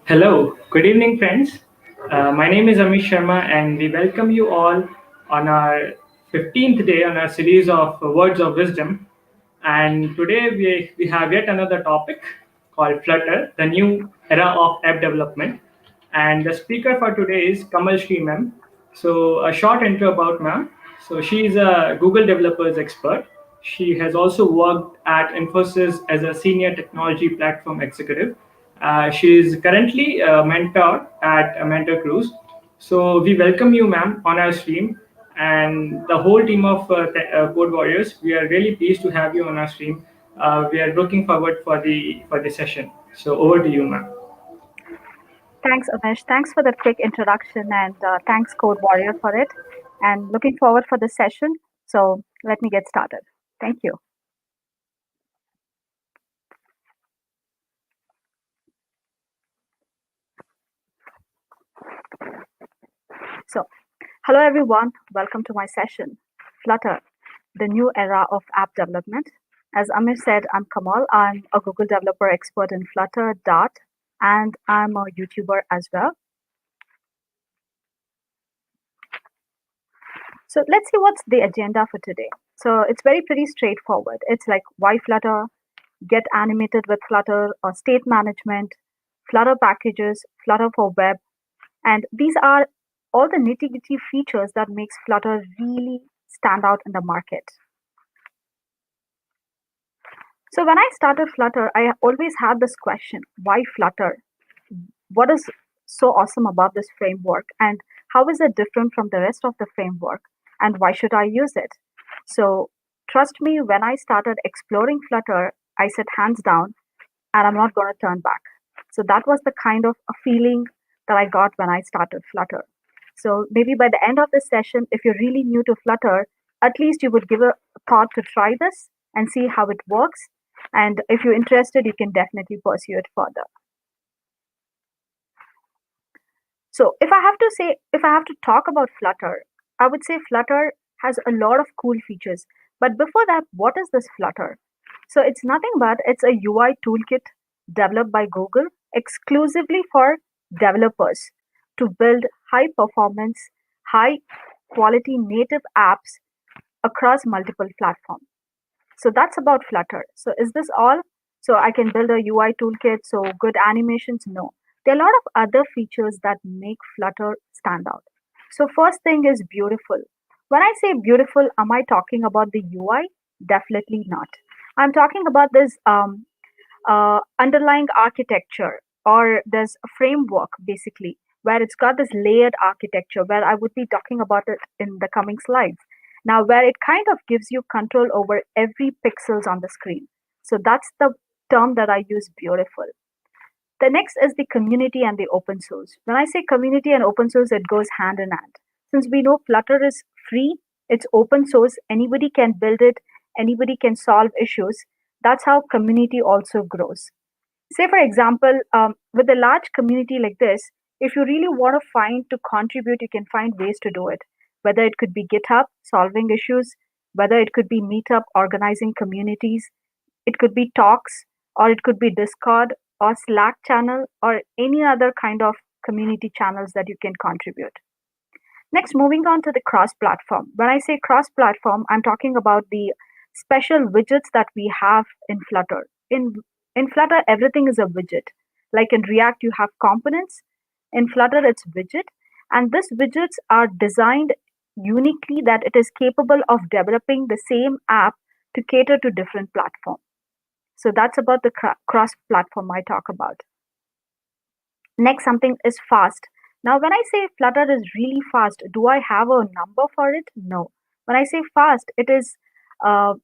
Hello, good evening, friends. My name is Amish Sharma, and we welcome you all on our 15th day on our series of Words of Wisdom. And today we have yet another topic called Flutter, the new era of app development. And the speaker for today is Kamal Shree, ma'am. So, a short intro about ma'am. So, she is a Google developers expert. She has also worked at Infosys as a senior technology platform executive. She is currently a mentor at Mentor Cruise. So we welcome you, ma'am, on our stream, and the whole team of Code Warriors. We are really pleased to have you on our stream. We are looking forward for the session. So over to you, ma'am. Thanks, Amish. Thanks for that quick introduction and thanks, Code Warrior, for it. And looking forward for this session. So let me get started. Thank you. So, hello everyone. Welcome to my session. Flutter, the new era of app development. As Amish said, I'm Kamal. I'm a Google developer expert in Flutter, Dart, and I'm a YouTuber as well. So let's see what's the agenda for today. So it's very pretty straightforward. It's like why Flutter, get animated with Flutter, or state management, Flutter packages, Flutter for web, and these are all the nitty-gritty features that makes Flutter really stand out in the market. So when I started Flutter, I always had this question, why Flutter? What is so awesome about this framework and how is it different from the rest of the framework and why should I use it? So trust me, when I started exploring Flutter, I said hands down, and I'm not going to turn back. So that was the kind of a feeling that I got when I started Flutter. So maybe by the end of this session, if you're really new to Flutter, at least you would give a thought to try this and see how it works. And if you're interested, you can definitely pursue it further. So if I have to talk about Flutter, I would say Flutter has a lot of cool features. But before that, what is this Flutter? So it's nothing but it's a UI toolkit developed by Google exclusively for developers to build high performance, high quality native apps across multiple platforms. So that's about Flutter. So is this all? So I can build a UI toolkit, so good animations? No. There are a lot of other features that make Flutter stand out. So first thing is beautiful. When I say beautiful, am I talking about the UI? Definitely not. I'm talking about this underlying architecture or there's a framework basically where it's got this layered architecture where I would be talking about it in the coming slides. Now, where it kind of gives you control over every pixels on the screen. So that's the term that I use beautiful. The next is the community and the open source. When I say community and open source, it goes hand in hand. Since we know Flutter is free, it's open source, anybody can build it, anybody can solve issues. That's how community also grows. Say, for example, with a large community like this, if you really want to find to contribute, you can find ways to do it. Whether it could be GitHub, solving issues, whether it could be Meetup, organizing communities, it could be talks, or it could be Discord or Slack channel or any other kind of community channels that you can contribute. Next, moving on to the cross-platform. When I say cross-platform, I'm talking about the special widgets that we have in Flutter. In Flutter, everything is a widget. Like in React, you have components. In Flutter, it's widget. And these widgets are designed uniquely that it is capable of developing the same app to cater to different platforms. So that's about the cross-platform I talk about. Next, something is fast. Now, when I say Flutter is really fast, do I have a number for it? No. When I say fast, it is uh,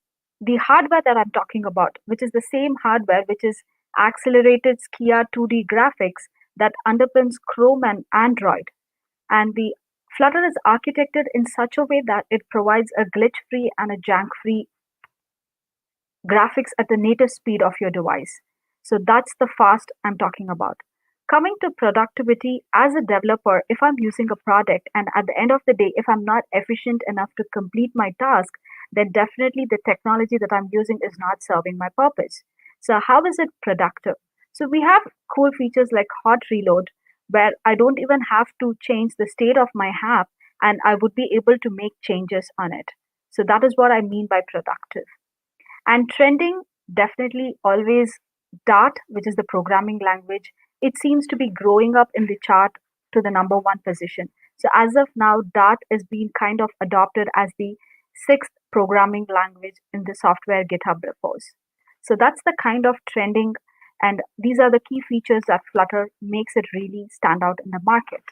the hardware that I'm talking about, which is the same hardware which is accelerated Skia 2D graphics that underpins Chrome and Android. And the Flutter is architected in such a way that it provides a glitch-free and a jank-free graphics at the native speed of your device. So that's the fast I'm talking about. Coming to productivity, as a developer, if I'm using a product and at the end of the day, if I'm not efficient enough to complete my task, then definitely the technology that I'm using is not serving my purpose. So, how is it productive? So we have cool features like hot reload, where I don't even have to change the state of my app and I would be able to make changes on it. So that is what I mean by productive. And trending, definitely always Dart, which is the programming language, it seems to be growing up in the chart to the number one position. So as of now, Dart is being kind of adopted as the sixth programming language in the software GitHub repos. So that's the kind of trending, and these are the key features that Flutter makes it really stand out in the market.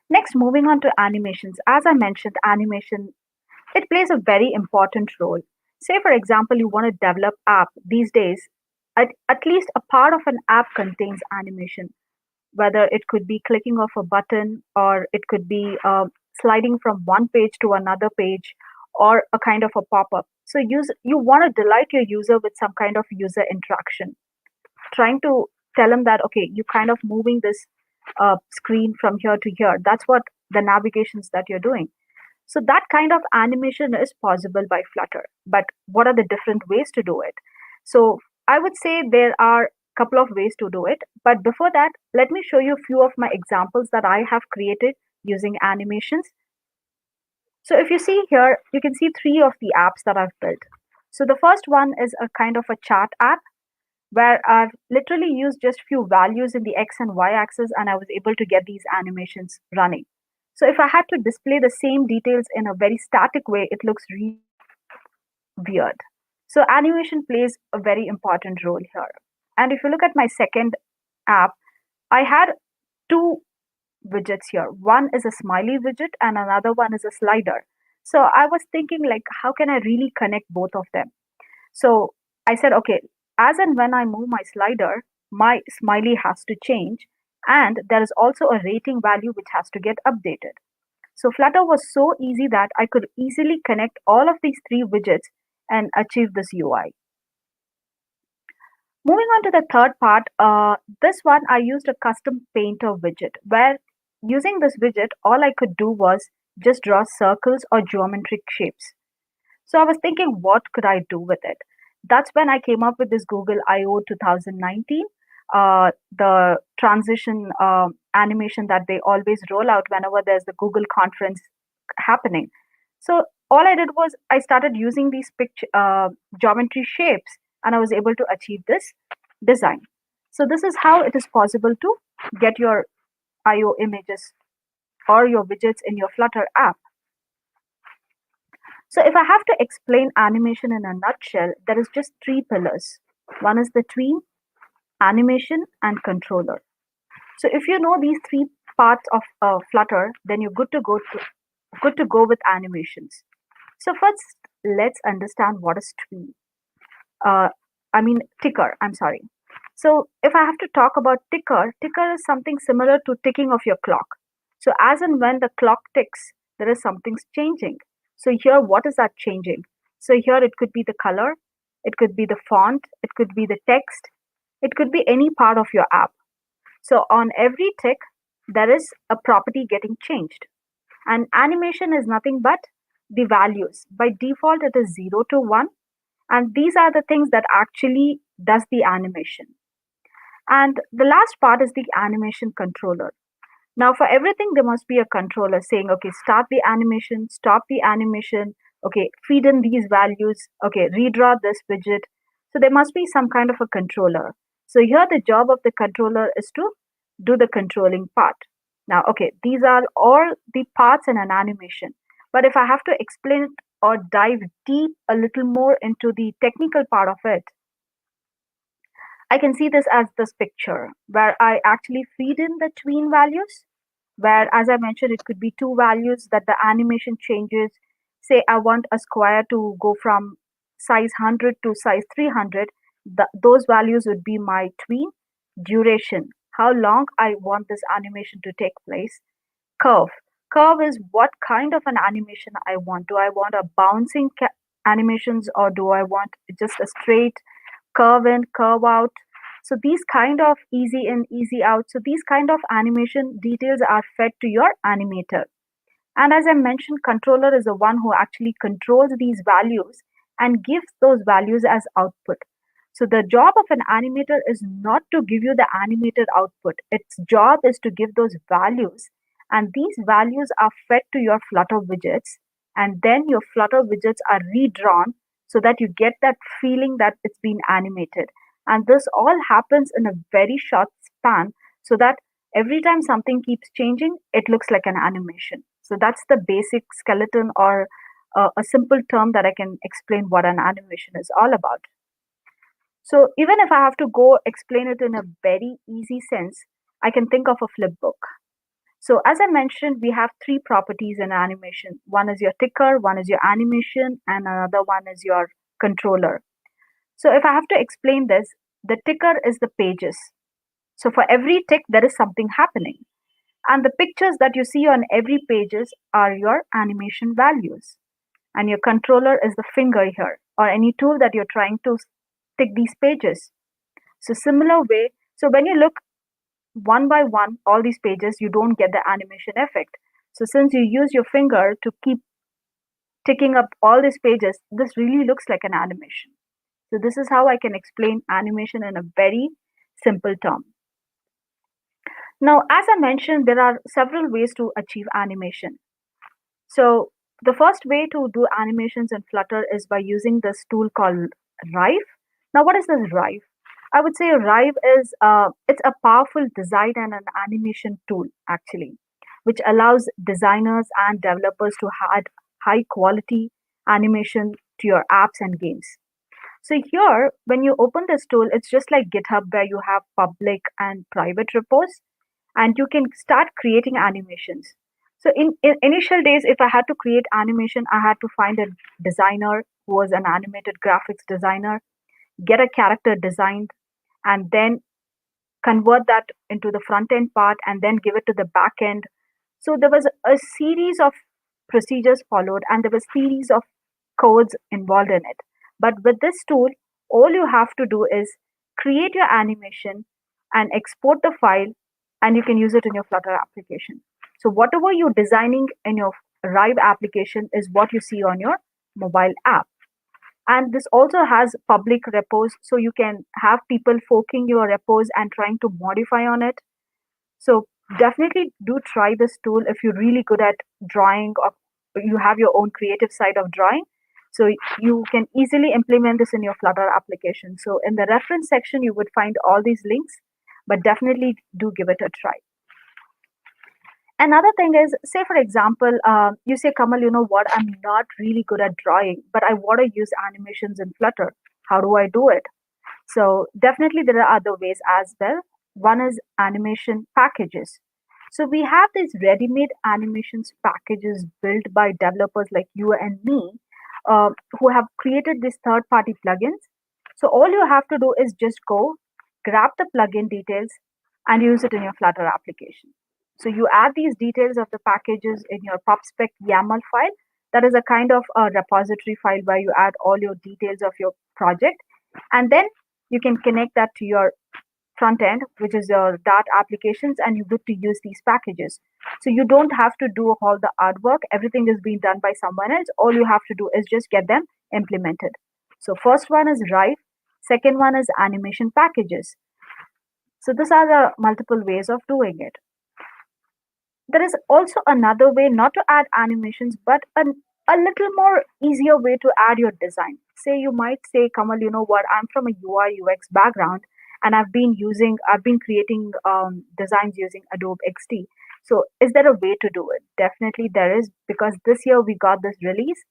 Next, moving on to animations. As I mentioned, animation, it plays a very important role. Say, for example, you want to develop app these days, at least a part of an app contains animation, whether it could be clicking of a button or it could be sliding from one page to another page or a kind of a pop-up. So you want to delight your user with some kind of user interaction, trying to tell them that, okay, you kind of moving this screen from here to here. That's what the navigations that you're doing. So that kind of animation is possible by Flutter. But what are the different ways to do it? So I would say there are a couple of ways to do it. But before that, let me show you a few of my examples that I have created using animations. So if you see here, you can see three of the apps that I've built. So the first one is a kind of a chat app where I've literally used just few values in the X and Y axis and I was able to get these animations running. So if I had to display the same details in a very static way, it looks really weird. So animation plays a very important role here. And if you look at my second app, I had two widgets here. One is a smiley widget and another one is a slider. So I was thinking like, how can I really connect both of them? So I said, okay, as and when I move my slider, my smiley has to change. And there is also a rating value which has to get updated. So Flutter was so easy that I could easily connect all of these three widgets and achieve this UI. Moving on to the third part, this one I used a custom painter widget where using this widget, all I could do was just draw circles or geometric shapes. So I was thinking, what could I do with it? That's when I came up with this Google I/O 2019, the transition animation that they always roll out whenever there's the Google conference happening. So all I did was I started using these geometry shapes, and I was able to achieve this design. So this is how it is possible to get your I/O images or your widgets in your Flutter app. So if I have to explain animation in a nutshell, there is just three pillars. One is the tween, animation, and controller. So if you know these three parts of Flutter, then you're good to go with animations. So first, let's understand what is tween. Uh, I mean ticker. I'm sorry. So if I have to talk about ticker, ticker is something similar to ticking of your clock. So as and when the clock ticks, there is something changing. So here, what is that changing? So here it could be the color, it could be the font, it could be the text, it could be any part of your app. So on every tick, there is a property getting changed. And animation is nothing but the values. By default, it is 0 to 1. And these are the things that actually does the animation. And the last part is the animation controller. Now, for everything, there must be a controller saying, okay, start the animation, stop the animation, okay, feed in these values, okay, redraw this widget. So there must be some kind of a controller. So here, the job of the controller is to do the controlling part. Now, okay, these are all the parts in an animation. But if I have to explain it or dive deep a little more into the technical part of it, I can see this as this picture where I actually feed in the tween values, where, as I mentioned, it could be two values that the animation changes. Say I want a square to go from size 100 to size 300. Those values would be my tween, duration, how long I want this animation to take place, curve. Curve is what kind of an animation I want. Do I want a bouncing animations or do I want just a straight curve in, curve out? So these kind of easy in, easy out. So these kind of animation details are fed to your animator. And as I mentioned, controller is the one who actually controls these values and gives those values as output. So the job of an animator is not to give you the animated output. Its job is to give those values, and these values are fed to your Flutter widgets, and then your Flutter widgets are redrawn so that you get that feeling that it's been animated. And this all happens in a very short span so that every time something keeps changing, it looks like an animation. So that's the basic skeleton or a simple term that I can explain what an animation is all about. So even if I have to go explain it in a very easy sense, I can think of a flip book. So as I mentioned, we have three properties in animation. One is your ticker, one is your animation, and another one is your controller. So if I have to explain this, the ticker is the pages. So for every tick, there is something happening. And the pictures that you see on every pages are your animation values. And your controller is the finger here, or any tool that you're trying to tick these pages. So similar way, so when you look one by one, all these pages, you don't get the animation effect. So since you use your finger to keep ticking up all these pages, this really looks like an animation. So this is how I can explain animation in a very simple term. Now, as I mentioned, there are several ways to achieve animation. So the first way to do animations in Flutter is by using this tool called Rive. Now, what is this Rive? I would say Rive is it's a powerful design and an animation tool actually, which allows designers and developers to add high quality animation to your apps and games. So here, when you open this tool, it's just like GitHub where you have public and private repos, and you can start creating animations. So in initial days, if I had to create animation, I had to find a designer who was an animated graphics designer, get a character designed, and then convert that into the front end part and then give it to the back end. So there was a series of procedures followed and there was series of codes involved in it. But with this tool, all you have to do is create your animation and export the file, and you can use it in your Flutter application. So whatever you're designing in your Rive application is what you see on your mobile app. And this also has public repos, so you can have people forking your repos and trying to modify on it. So definitely do try this tool if you're really good at drawing or you have your own creative side of drawing. So you can easily implement this in your Flutter application. So in the reference section, you would find all these links, but definitely do give it a try. Another thing is, say for example, you say, Kamal, you know what, I'm not really good at drawing, but I want to use animations in Flutter. How do I do it? So definitely there are other ways as well. One is animation packages. So we have these ready-made animations packages built by developers like you and me, who have created these third-party plugins. So all you have to do is just go, grab the plugin details, and use it in your Flutter application. So you add these details of the packages in your PubSpec YAML file. That is a kind of a repository file where you add all your details of your project, and then you can connect that to your front end, which is your Dart applications, and you get to use these packages. So you don't have to do all the artwork. Everything is being done by someone else. All you have to do is just get them implemented. So first one is Rive. Second one is animation packages. So these are the multiple ways of doing it. There is also another way not to add animations, but a little more easier way to add your design. Say you might say, Kamal, you know what, I'm from a UI UX background and I've been creating designs using Adobe XD. So is there a way to do it? Definitely there is, because this year we got this release.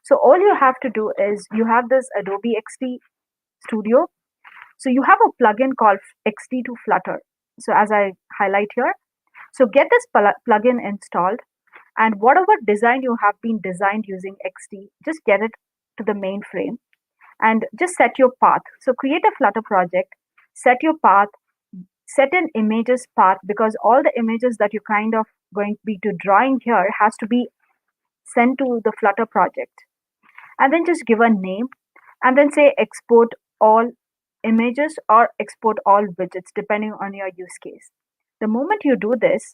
So all you have to do is you have this Adobe XD Studio. So you have a plugin called XD to Flutter. So as I highlight here, so get this plugin installed, and whatever design you have been designed using XD, just get it to the mainframe and just set your path. So create a Flutter project, set your path, set an images path, because all the images that you kind of going to be to drawing here has to be sent to the Flutter project. And then just give a name and then say export all images or export all widgets depending on your use case. The moment you do this,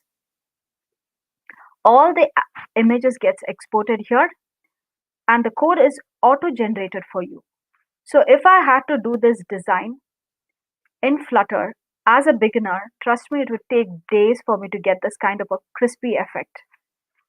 all the images gets exported here and the code is auto generated for you. So if I had to do this design in Flutter as a beginner, trust me, it would take days for me to get this kind of a crispy effect.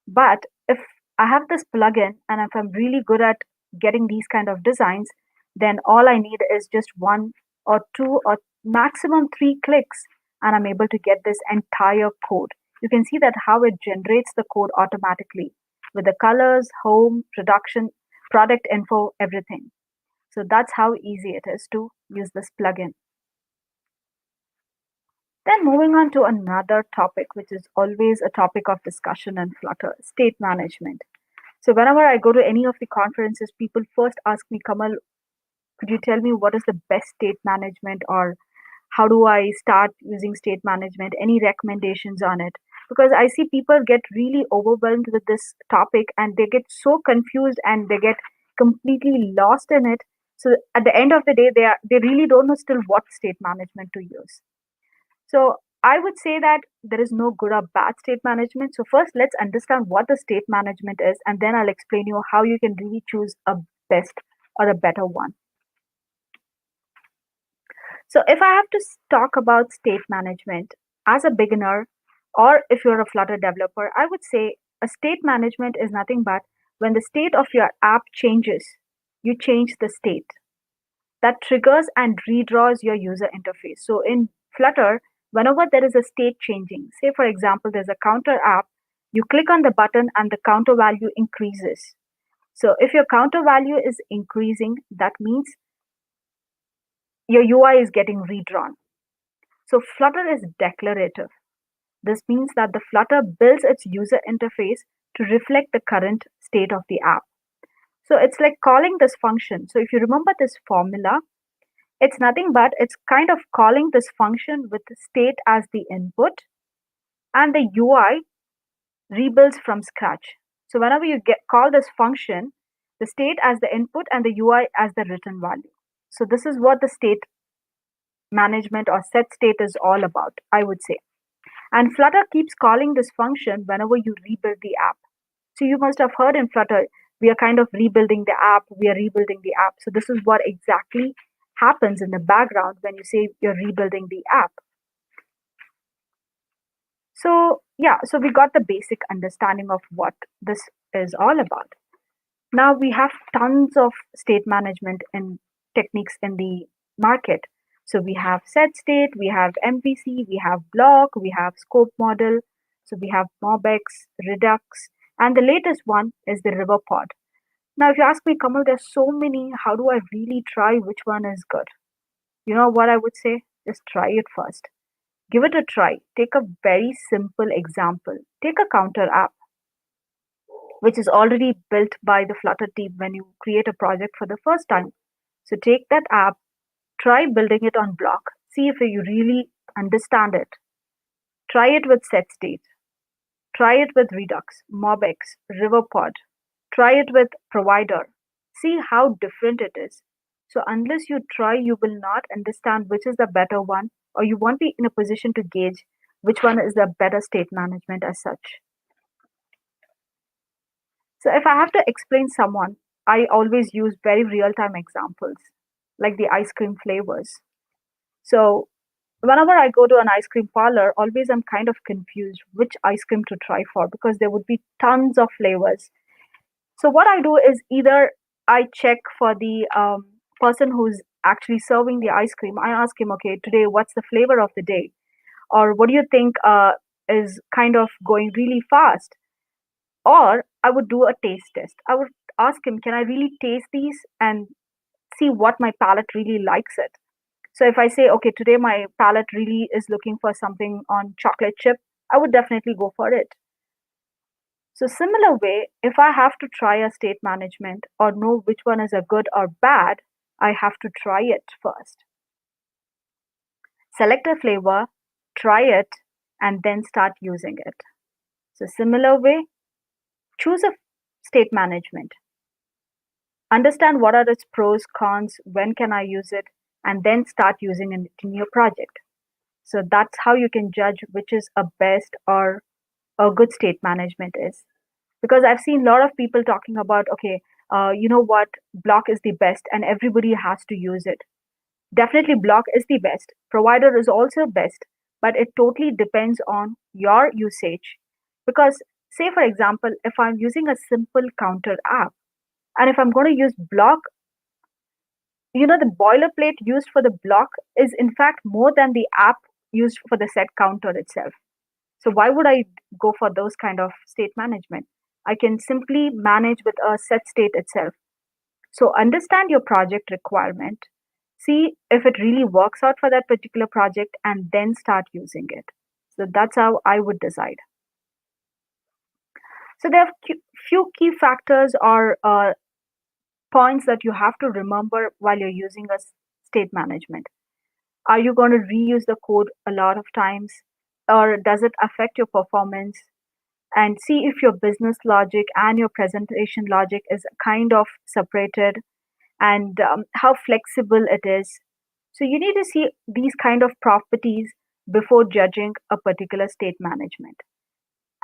But if I have this plugin and if I'm really good at getting these kind of designs, then all I need is just one or two or maximum three clicks and I'm able to get this entire code. You can see that how it generates the code automatically with the colors, home, production, product info, everything. So that's how easy it is to use this plugin. Then moving on to another topic, which is always a topic of discussion in Flutter, state management. So whenever I go to any of the conferences, people first ask me, Kamal, could you tell me what is the best state management or how do I start using state management? Any recommendations on it? Because I see people get really overwhelmed with this topic and they get so confused and they get completely lost in it. So at the end of the day, they really don't know still what state management to use. So I would say that there is no good or bad state management. So first, let's understand what the state management is, and then I'll explain you how you can really choose a best or a better one. So if I have to talk about state management as a beginner, or if you're a Flutter developer, I would say a state management is nothing but when the state of your app changes, you change the state. That triggers and redraws your user interface. So in Flutter, whenever there is a state changing, say for example, there's a counter app, you click on the button and the counter value increases. So if your counter value is increasing, that means your UI is getting redrawn. So Flutter is declarative. This means that the Flutter builds its user interface to reflect the current state of the app. So it's like calling this function. So if you remember this formula, it's nothing but it's kind of calling this function with state as the input and the UI rebuilds from scratch. So whenever you call this function, the state as the input and the UI as the return value. So this is what the state management or set state is all about, I would say. And Flutter keeps calling this function whenever you rebuild the app. So you must have heard in Flutter, we are kind of rebuilding the app, we are rebuilding the app. So this is what exactly happens in the background when you say you're rebuilding the app. So yeah, so we got the basic understanding of what this is all about. Now we have tons of state management and techniques in the market. So we have set state, we have MVC, we have block, we have scope model. So we have MobX, Redux, and the latest one is the river pod. Now, if you ask me, Kamal, there's so many. How do I really try which one is good? You know what I would say? Just try it first. Give it a try. Take a very simple example. Take a counter app, which is already built by the Flutter team when you create a project for the first time. So take that app, try building it on block. See if you really understand it. Try it with set state. Try it with Redux, MobX, Riverpod. Try it with provider. See how different it is. So unless you try, you will not understand which is the better one, or you won't be in a position to gauge which one is the better state management as such. So if I have to explain someone, I always use very real-time examples, like the ice cream flavors. So whenever I go to an ice cream parlor, always I'm kind of confused which ice cream to try for because there would be tons of flavors. So what I do is either I check for the person who's actually serving the ice cream. I ask him, okay, today what's the flavor of the day, or what do you think is kind of going really fast? Or I would do a taste test. I would ask him, can I really taste these and see what my palate really likes it? So if I say, okay, today my palate really is looking for something on chocolate chip, I would definitely go for it. So similar way, if I have to try a state management or know which one is a good or bad, I have to try it first. Select a flavor, try it, and then start using it. So similar way, choose a state management. Understand what are its pros, cons, when can I use it, and then start using it in your project. So that's how you can judge which is a best or a good state management is. Because I've seen a lot of people talking about, okay, you know what, block is the best and everybody has to use it. Definitely, block is the best. Provider is also best, but it totally depends on your usage. Because, say, for example, if I'm using a simple counter app, and if I'm going to use block, the boilerplate used for the block is in fact more than the app used for the set counter itself. So, why would I go for those kind of state management? I can simply manage with a set state itself. So understand your project requirement, see if it really works out for that particular project, and then start using it. So that's how I would decide. So there are few key factors or points that you have to remember while you're using a state management. Are you going to reuse the code a lot of times, or does it affect your performance? And see if your business logic and your presentation logic is kind of separated, and how flexible it is. So you need to see these kind of properties before judging a particular state management.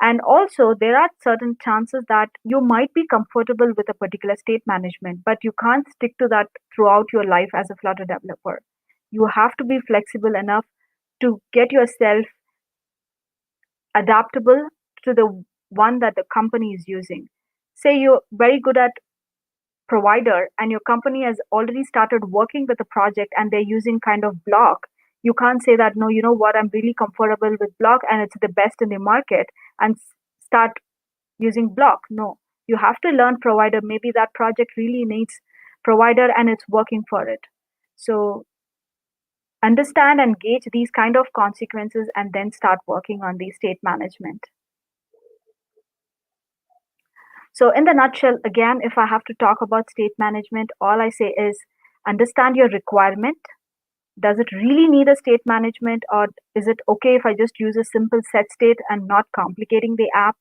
And also, there are certain chances that you might be comfortable with a particular state management, but you can't stick to that throughout your life as a Flutter developer. You have to be flexible enough to get yourself adaptable to the one that the company is using. Say you're very good at provider and your company has already started working with a project and they're using kind of block, you can't say that, no, you know what, I'm really comfortable with block and it's the best in the market, and start using block. No, you have to learn provider. Maybe that project really needs provider and it's working for it. So understand and gauge these kind of consequences and then start working on the state management. So, in the nutshell, again, if I have to talk about state management, all I say is understand your requirement. Does it really need a state management, or is it okay if I just use a simple set state and not complicating the app?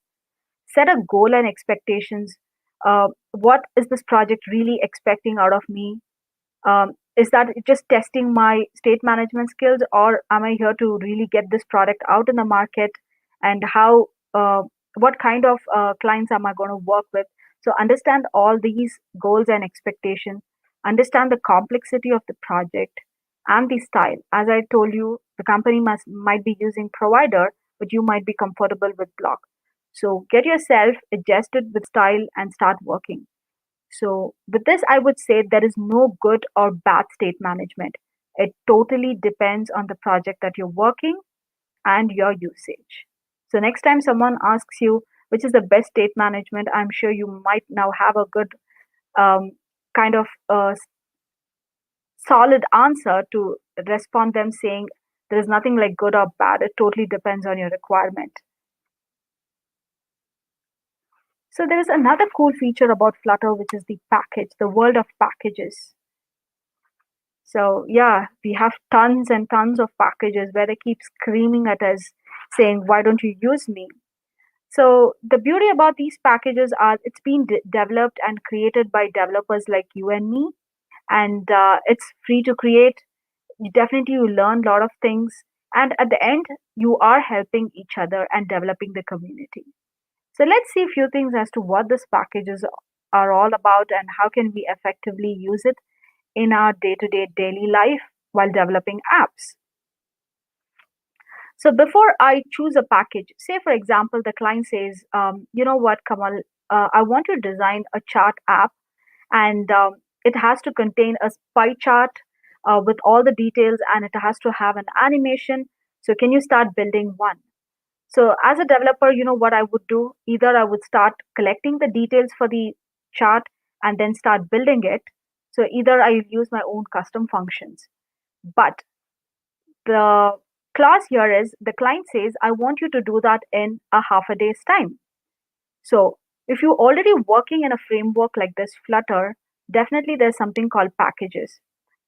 Set a goal and expectations. What is this project really expecting out of me? Is that just testing my state management skills, or am I here to really get this product out in the market? And how, what kind of clients am I going to work with? So understand all these goals and expectations. Understand the complexity of the project and the style. As I told you, the company might be using provider, but you might be comfortable with block. So get yourself adjusted with style and start working. So, with this, I would say there is no good or bad state management. It totally depends on the project that you're working and your usage. So, next time someone asks you which is the best state management, I'm sure you might now have a good um, kind of solid answer to respond them saying there is nothing like good or bad. It totally depends on your requirement. So, there is another cool feature about Flutter, which is the package, the world of packages. So yeah, we have tons and tons of packages where they keep screaming at us saying, why don't you use me? So the beauty about these packages are it's been developed and created by developers like you and me, and it's free to create. You definitely you learn a lot of things, and at the end, you are helping each other and developing the community. So let's see a few things as to what these packages are all about and how can we effectively use it in our day-to-day daily life while developing apps. So before I choose a package, say for example, the client says, you know what, Kamal, I want to design a chart app and it has to contain a pie chart with all the details and it has to have an animation. So can you start building one? So as a developer, you know what I would do? Either I would start collecting the details for the chart and then start building it. So either I use my own custom functions. But the clause here is the client says, I want you to do that in a half a day's time. So if you're already working in a framework like this, Flutter, definitely there's something called packages.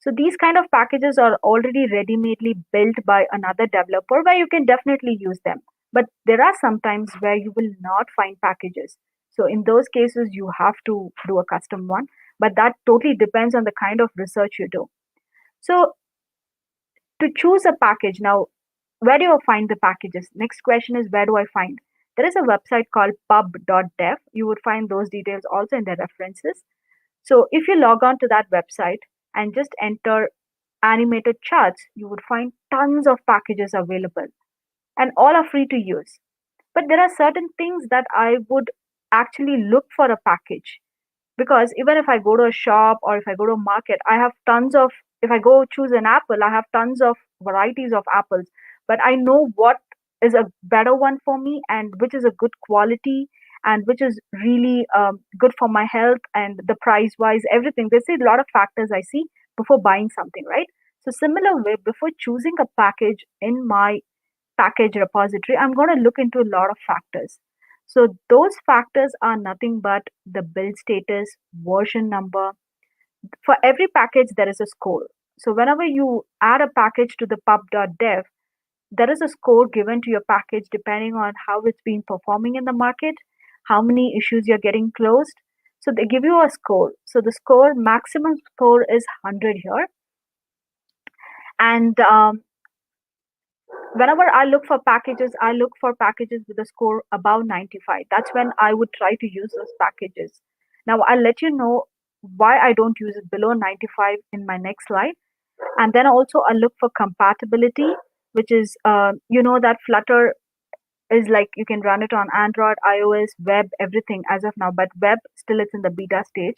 So these kind of packages are already ready-madely built by another developer where you can definitely use them. But there are some times where you will not find packages. So in those cases, you have to do a custom one. But that totally depends on the kind of research you do. So to choose a package, now, where do I find the packages? Next question is, where do I find? There is a website called pub.dev. You would find those details also in the references. So if you log on to that website and just enter animated charts, you would find tons of packages available and all are free to use. But there are certain things that I would actually look for a package, because even if I go to a shop or if I go to a market, I have tons of, if I go choose an apple, I have tons of varieties of apples, but I know what is a better one for me and which is a good quality and which is really good for my health and the price wise, everything. There's a lot of factors I see before buying something, right? So similar way, before choosing a package in my package repository, I'm going to look into a lot of factors. So those factors are nothing but the build status, version number. For every package, there is a score. So whenever you add a package to the pub.dev, there is a score given to your package depending on how it's been performing in the market, how many issues you're getting closed. So they give you a score. So the score, maximum score is 100 here. And whenever I look for packages, I look for packages with a score above 95. That's when I would try to use those packages. Now, I'll let you know why I don't use it below 95 in my next slide. And then also I look for compatibility, which is, that Flutter is like you can run it on Android, iOS, web, everything as of now, but web still it's in the beta stage.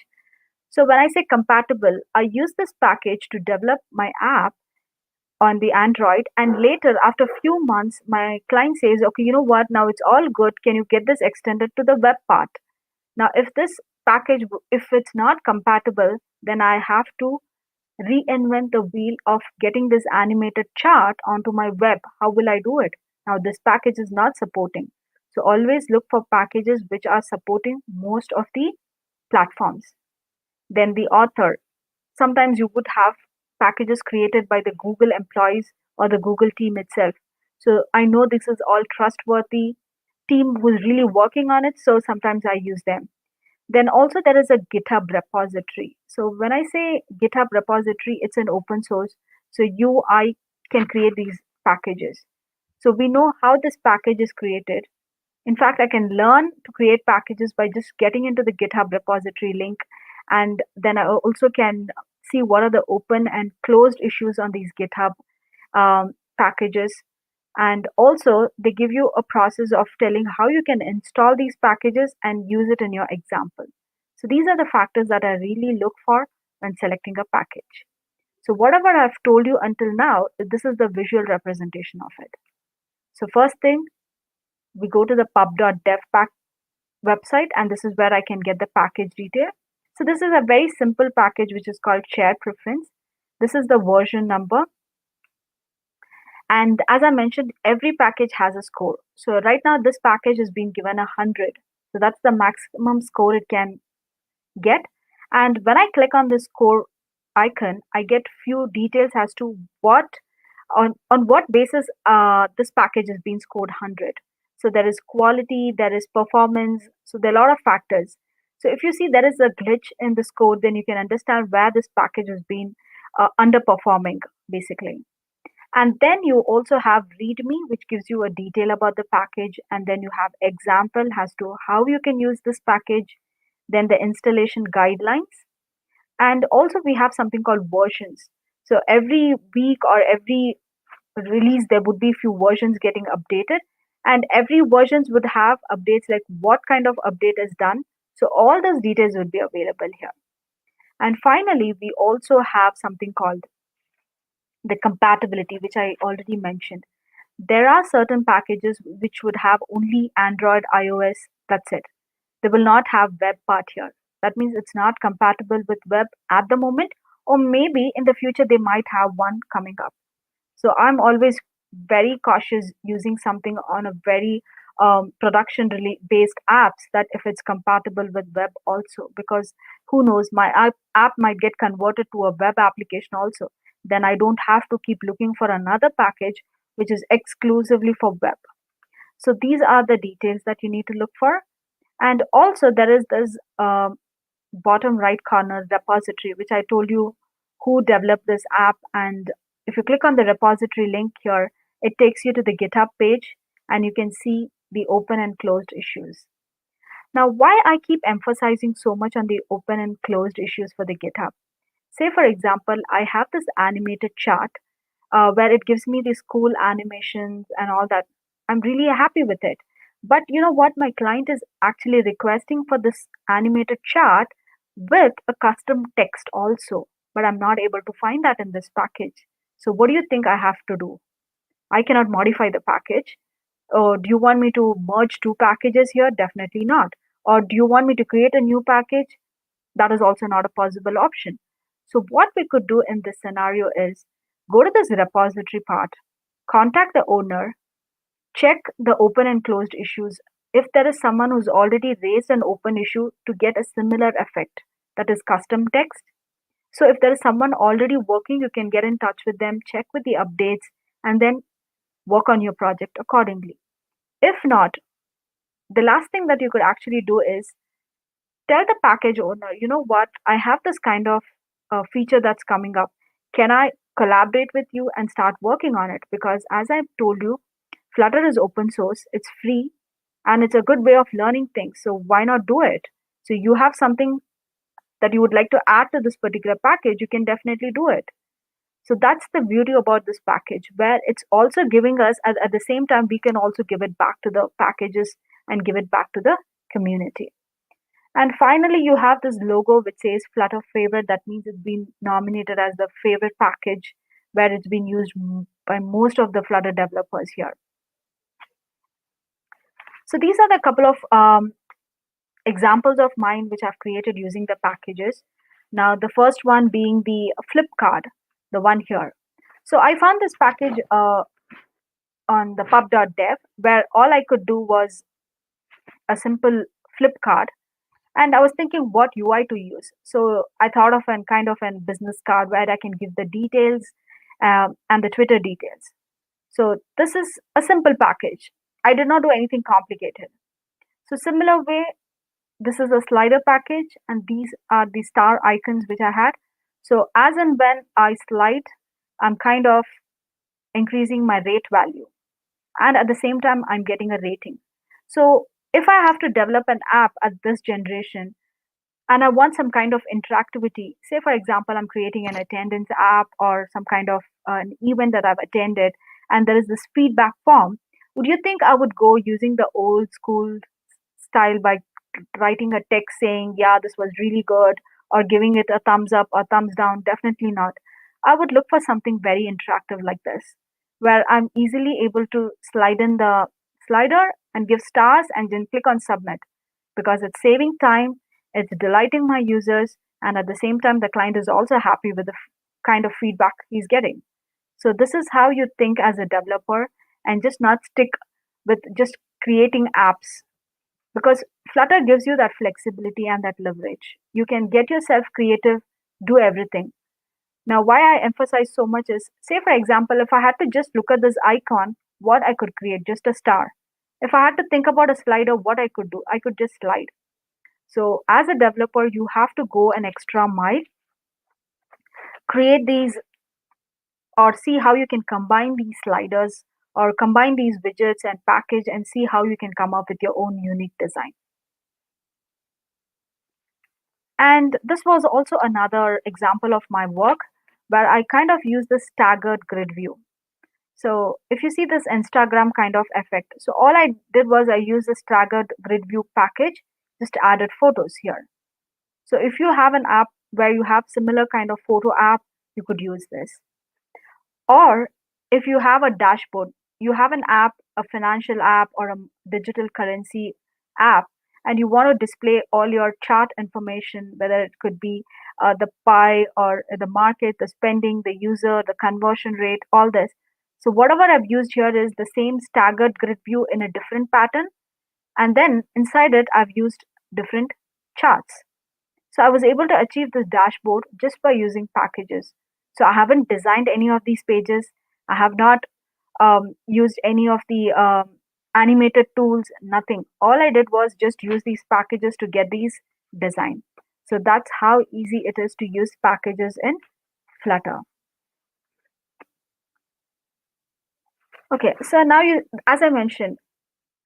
So when I say compatible, I use this package to develop my app on the Android. And later, after a few months, my client says, okay, you know what, now it's all good. Can you get this extended to the web part? Now, if this package, if it's not compatible, then I have to reinvent the wheel of getting this animated chart onto my web. How will I do it? Now, this package is not supporting. So always look for packages which are supporting most of the platforms. Then the author. Sometimes you would have packages created by the Google employees or the Google team itself. So I know this is all trustworthy team who's really working on it. So sometimes I use them. Then also there is a GitHub repository. So when I say GitHub repository, it's an open source. So I can create these packages. So we know how this package is created. In fact, I can learn to create packages by just getting into the GitHub repository link. And then I also can see what are the open and closed issues on these GitHub packages. And also, they give you a process of telling how you can install these packages and use it in your example. So these are the factors that I really look for when selecting a package. So whatever I've told you until now, this is the visual representation of it. So first thing, we go to the pub.dev pack website, and this is where I can get the package detail. So this is a very simple package which is called shared preference. This is the version number. And as I mentioned, every package has a score. So right now this package is being given 100. So that's the maximum score it can get. And when I click on this score icon, I get few details as to what on what basis this package is being scored 100. So there is quality, there is performance. So there are a lot of factors. So if you see there is a glitch in this code, then you can understand where this package has been underperforming, basically. And then you also have README, which gives you a detail about the package. And then you have example as to how you can use this package, then the installation guidelines. And also we have something called versions. So every week or every release, there would be few versions getting updated. And every versions would have updates like what kind of update is done. So all those details would be available here. And finally, we also have something called the compatibility, which I already mentioned. There are certain packages which would have only Android, iOS, that's it. They will not have web part here. That means it's not compatible with web at the moment, or maybe in the future they might have one coming up. So I'm always very cautious using something on a very production based apps, that if it's compatible with web also, because who knows, my app might get converted to a web application also. Then I don't have to keep looking for another package which is exclusively for web. So these are the details that you need to look for. And also there is this bottom right corner repository, which I told you who developed this app. And if you click on the repository link here, it takes you to the GitHub page and you can see the open and closed issues. Now, why I keep emphasizing so much on the open and closed issues for the GitHub? Say, for example, I have this animated chart where it gives me these cool animations and all that. I'm really happy with it. But you know what? My client is actually requesting for this animated chart with a custom text also, but I'm not able to find that in this package. So, what do you think I have to do? I cannot modify the package. Do you want me to merge two packages here? Definitely not. Or do you want me to create a new package? That is also not a possible option. So what we could do in this scenario is go to this repository part, contact the owner, check the open and closed issues. If there is someone who's already raised an open issue to get a similar effect, that is custom text. So if there is someone already working, you can get in touch with them, check with the updates, and then work on your project accordingly. If not, the last thing that you could actually do is tell the package owner, you know what, I have this kind of feature that's coming up. Can I collaborate with you and start working on it? Because as I've told you, Flutter is open source, it's free, and it's a good way of learning things. So why not do it? So you have something that you would like to add to this particular package, you can definitely do it. So that's the beauty about this package, where it's also giving us, at the same time, we can also give it back to the packages and give it back to the community. And finally, you have this logo which says Flutter favorite. That means it's been nominated as the favorite package where it's been used by most of the Flutter developers here. So these are the couple of examples of mine which I've created using the packages. Now, the first one being the flip card, the one here. So I found this package on the pub.dev where all I could do was a simple flip card, and I was thinking what UI to use. So I thought of an kind of an business card where I can give the details and the Twitter details. So this is a simple package. I did not do anything complicated. So similar way, this is a slider package, and these are the star icons which I had. So as and when I slide, I'm kind of increasing my rate value, and at the same time, I'm getting a rating. So if I have to develop an app at this generation, and I want some kind of interactivity. Say, for example, I'm creating an attendance app or some kind of an event that I've attended, and there is this feedback form. Would you think I would go using the old school style by writing a text saying, yeah, this was really good, or giving it a thumbs up or thumbs down? Definitely not. I would look for something very interactive like this, where I'm easily able to slide in the slider and give stars and then click on submit, because it's saving time, it's delighting my users, and at the same time, the client is also happy with the kind of feedback he's getting. So, this is how you think as a developer and just not stick with just creating apps, because Flutter gives you that flexibility and that leverage. You can get yourself creative, do everything. Now, why I emphasize so much is, say, for example, if I had to just look at this icon, what I could create, just a star. If I had to think about a slider, what I could do, I could just slide. So as a developer, you have to go an extra mile, create these, or see how you can combine these sliders or combine these widgets and package and see how you can come up with your own unique design. And this was also another example of my work where I kind of use this staggered grid view. So if you see this Instagram kind of effect, so all I did was I used the staggered grid view package, just added photos here. So if you have an app where you have similar kind of photo app, you could use this. Or if you have a dashboard, you have an app, a financial app or a digital currency app, and you want to display all your chart information, whether it could be the pie or the market, the spending, the user, the conversion rate, all this. So whatever I've used here is the same staggered grid view in a different pattern. And then inside it, I've used different charts. So I was able to achieve this dashboard just by using packages. So I haven't designed any of these pages. I have not used any of the animated tools, nothing. All I did was just use these packages to get these design. So that's how easy it is to use packages in Flutter. Okay, so now you, as I mentioned,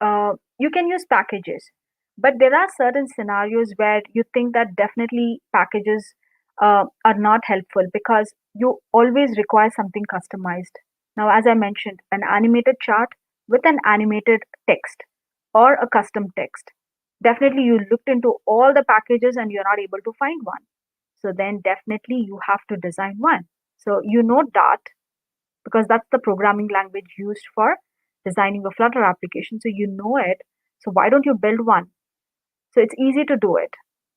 you can use packages. But there are certain scenarios where you think that definitely packages are not helpful because you always require something customized. Now, as I mentioned, an animated chart with an animated text or a custom text. Definitely, you looked into all the packages and you're not able to find one. So then definitely you have to design one. So you know Dart because that's the programming language used for designing a Flutter application. So you know it. So why don't you build one? So it's easy to do it.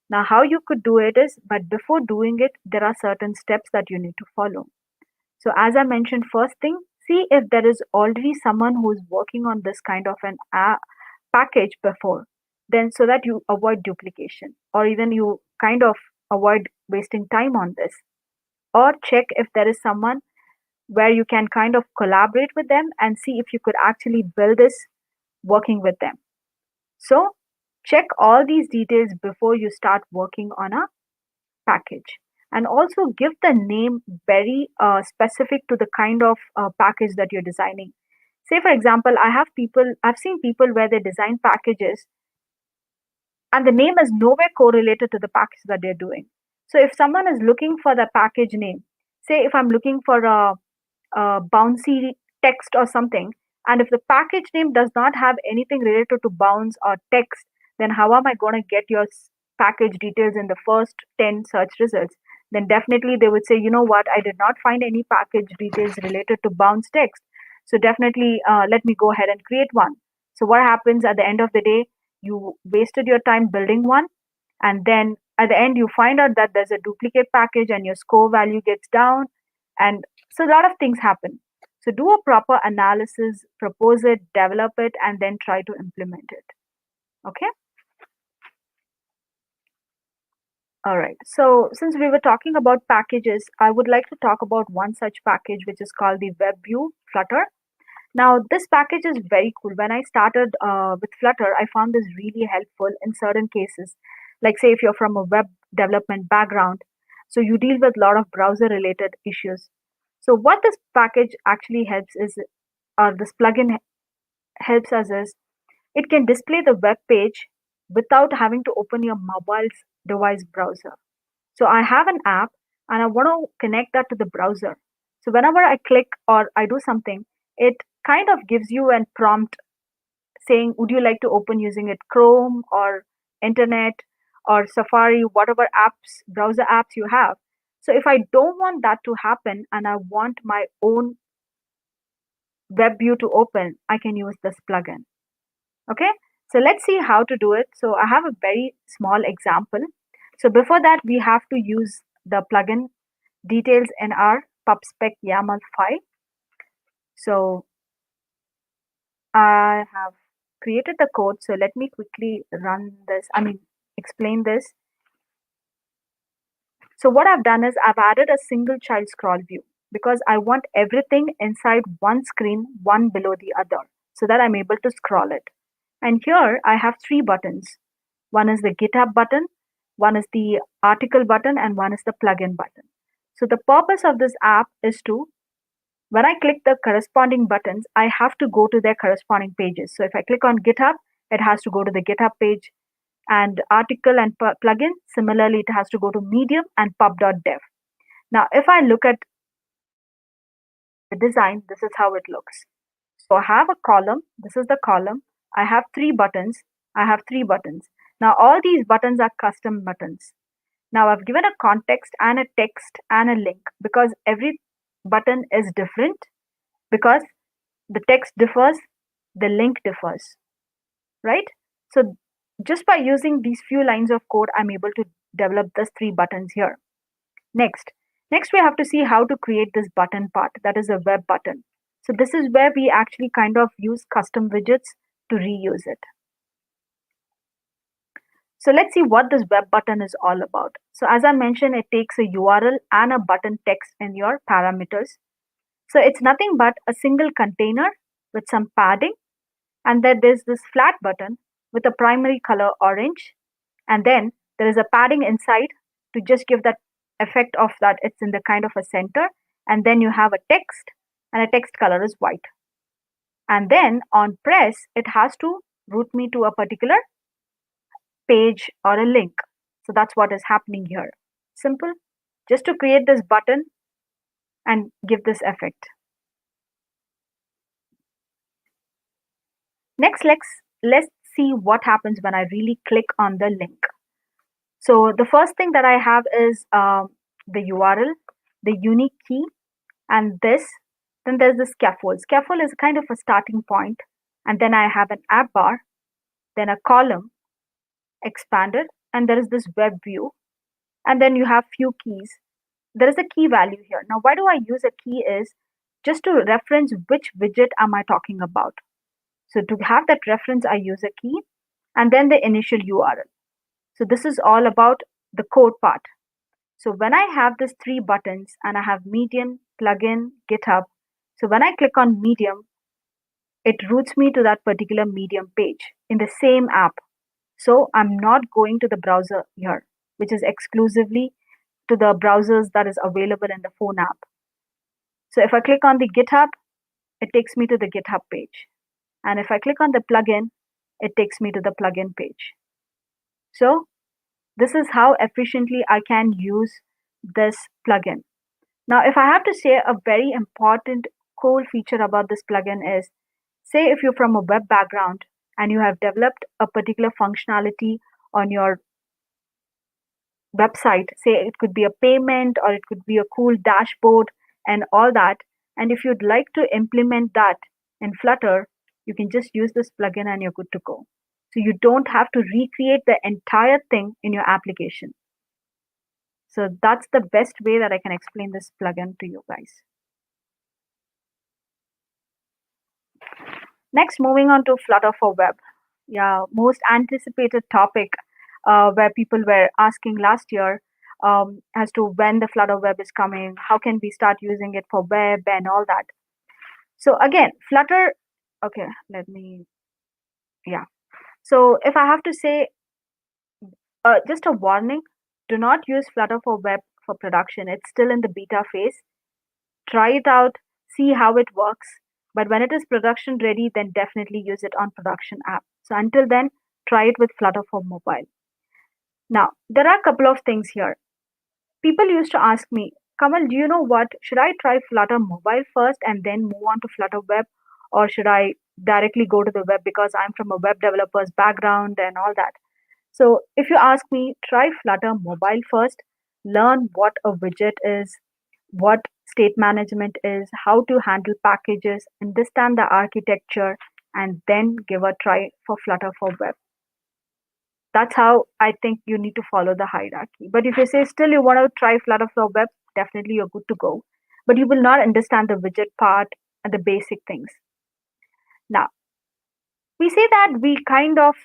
Now, how you could do it is, but before doing it, there are certain steps that you need to follow. So, as I mentioned, first thing, see if there is already someone who is working on this kind of an package before, then so that you avoid duplication or even you kind of avoid wasting time on this. Or check if there is someone where you can kind of collaborate with them and see if you could actually build this working with them. So check all these details before you start working on a package. And also give the name very specific to the kind of package that you're designing. Say, for example, I've seen people where they design packages and the name is nowhere correlated to the package that they're doing. So if someone is looking for the package name, say if I'm looking for bouncy text or something, and if the package name does not have anything related to bounce or text, then how am I going to get your package details in the first 10 search results? Then definitely they would say, you know what, I did not find any package details related to bounce text. So definitely let me go ahead and create one. So what happens at the end of the day? You wasted your time building one, and then at the end you find out that there's a duplicate package and your score value gets down, and so a lot of things happen. So do a proper analysis, propose it, develop it, and then try to implement it. Okay. All right. So since we were talking about packages, I would like to talk about one such package which is called the WebView Flutter. Now, this package is very cool. When I started with Flutter, I found this really helpful in certain cases. Like, say, if you're from a web development background, so you deal with a lot of browser related issues. So, what this package actually helps is, or this plugin helps us is, it can display the web page without having to open your mobile device browser. So I have an app and I want to connect that to the browser. So whenever I click or I do something, it kind of gives you a prompt saying, would you like to open using it Chrome or Internet or Safari, whatever apps, browser apps you have. So if I don't want that to happen and I want my own web view to open, I can use this plugin. Okay, so let's see how to do it. So I have a very small example. So before that, we have to use the plugin details in our pubspec YAML file. So I have created the code. So let me quickly explain this. So what I've done is I've added a single child scroll view because I want everything inside one screen, one below the other, so that I'm able to scroll it. And here I have three buttons. One is the GitHub button, one is the article button, and one is the plugin button. So the purpose of this app is to, when I click the corresponding buttons, I have to go to their corresponding pages. So if I click on GitHub, it has to go to the GitHub page, and article and plugin, similarly, it has to go to Medium and pub.dev. Now, if I look at the design, this is how it looks. So I have a column. This is the column. I have three buttons. I have three buttons. Now, all these buttons are custom buttons. Now, I've given a context and a text and a link because every button is different, because the text differs, the link differs, right? So just by using these few lines of code, I'm able to develop these three buttons here. Next we have to see how to create this button part, that is a web button. So this is where we actually kind of use custom widgets to reuse it. So let's see what this web button is all about. So as I mentioned, it takes a URL and a button text in your parameters. So it's nothing but a single container with some padding, and then there's this flat button with a primary color orange, and then there is a padding inside to just give that effect of that it's in the kind of a center, and then you have a text, and a text color is white. And then on press, it has to route me to a particular page, or a link. So that's what is happening here. Simple. Just to create this button and give this effect. Next, let's see what happens when I really click on the link. So the first thing that I have is the URL, the unique key, and this. Then there's the scaffold. Scaffold is kind of a starting point, and then I have an app bar, then a column, expanded, and there is this web view, and then you have few keys. There is a key value here. Now, why do I use a key is just to reference which widget am I talking about. So to have that reference, I use a key and then the initial URL. So this is all about the code part. So when I have these three buttons and I have Medium, Plugin, GitHub, so when I click on Medium, it routes me to that particular Medium page in the same app. So I'm not going to the browser here, which is exclusively to the browsers that is available in the phone app. So if I click on the GitHub, it takes me to the GitHub page. And if I click on the plugin, it takes me to the plugin page. So this is how efficiently I can use this plugin. Now, if I have to say a very important cool feature about this plugin is, say if you're from a web background and you have developed a particular functionality on your website, say it could be a payment or it could be a cool dashboard and all that. And if you'd like to implement that in Flutter, you can just use this plugin and you're good to go. So you don't have to recreate the entire thing in your application. So that's the best way that I can explain this plugin to you guys. Next, moving on to Flutter for Web. Yeah, most anticipated topic where people were asking last year as to when the Flutter Web is coming, how can we start using it for web and all that. So again, Flutter, okay, yeah. So if I have to say just a warning, do not use Flutter for web for production. It's still in the beta phase. Try it out, see how it works. But when it is production ready, then definitely use it on production app. So until then, try it with Flutter for mobile. Now, there are a couple of things here. People used to ask me, Kamal, do you know what? Should I try Flutter mobile first and then move on to Flutter web? Or should I directly go to the web because I'm from a web developer's background and all that? So if you ask me, try Flutter mobile first, learn what a widget is, what state management is, how to handle packages, understand the architecture, and then give a try for Flutter for web. That's how I think you need to follow the hierarchy. But if you say still you want to try Flutter for web, definitely you're good to go. But you will not understand the widget part and the basic things. Now, we say that we kind of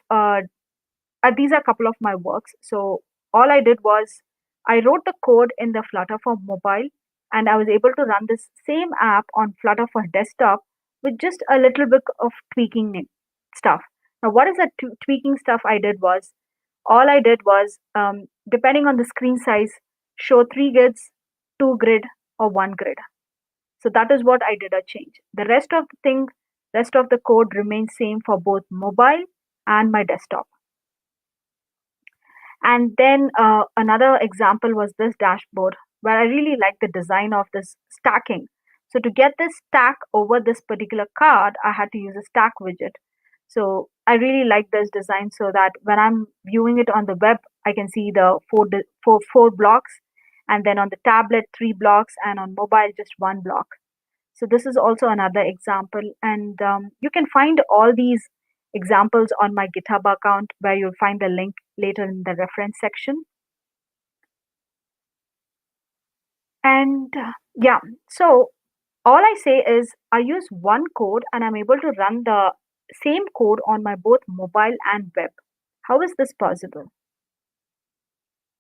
these are a couple of my works. So all I did was I wrote the code in the Flutter for mobile and I was able to run this same app on Flutter for desktop with just a little bit of tweaking stuff. Now, what is that tweaking stuff I did was all I did was depending on the screen size, show 3 grids, 2 grid, or 1 grid. So that is what I did a change. The rest of the code remains same for both mobile and my desktop. And then another example was this dashboard where I really like the design of this stacking. So to get this stack over this particular card, I had to use a stack widget. So I really like this design so that when I'm viewing it on the web, I can see the four blocks, and then on the tablet, 3 blocks, and on mobile, just 1 block. So this is also another example. And you can find all these examples on my GitHub account where you'll find the link later in the reference section. And yeah, so all I say is I use one code and I'm able to run the same code on my both mobile and web. How is this possible?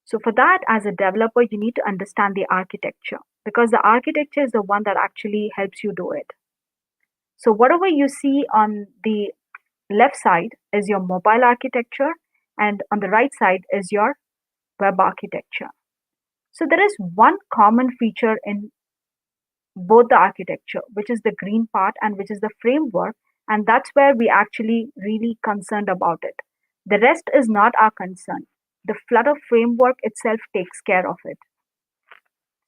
So for that, as a developer, you need to understand the architecture because the architecture is the one that actually helps you do it. So whatever you see on the left side is your mobile architecture and on the right side is your web architecture. So there is one common feature in both the architecture, which is the green part and which is the framework. And that's where we actually really concerned about it. The rest is not our concern. The Flutter framework itself takes care of it.